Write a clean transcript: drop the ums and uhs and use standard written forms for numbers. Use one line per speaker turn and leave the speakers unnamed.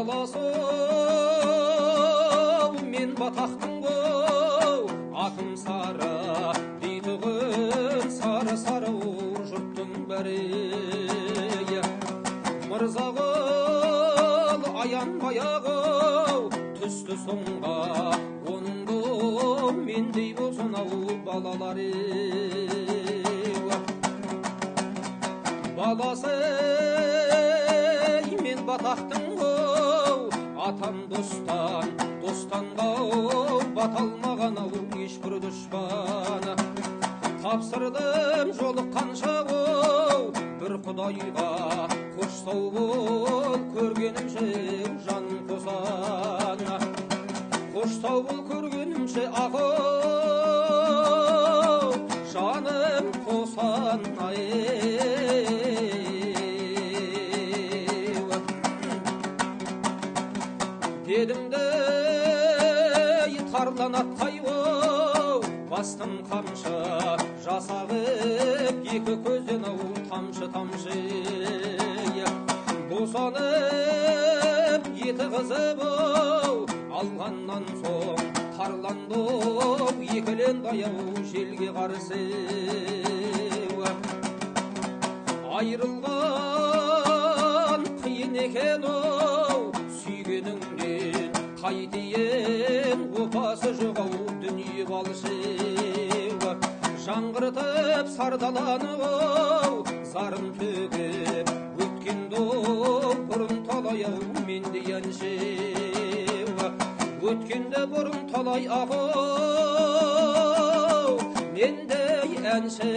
баласы мен батақтың атым сары дейтұғын сары сары жұрттың бәрі мырзағыл аянбай түсті соңға оныңды мендей болсын балалары баласы мен батақтың атам достанға бата алмаған ешбір дұшпан тапсырдым жолыққанша бір құдайға қош сау бол көргенімше жаным қосан қош сау бол көргенімше жаным қосан дедімді тарланатқай бастым қамшы жасағып екі көзден тамшы тамшы босанып еті қызып алғаннан соң тарландым екіленді желге қарсы айырылған қиын екен сүйгеніңнен қайтейін опасы жоқ дүние балшы жаңғыртып сардаланып зарын төгіп өткенді бұрын талай мендей әнші өткенді бұрын талай мендей әнші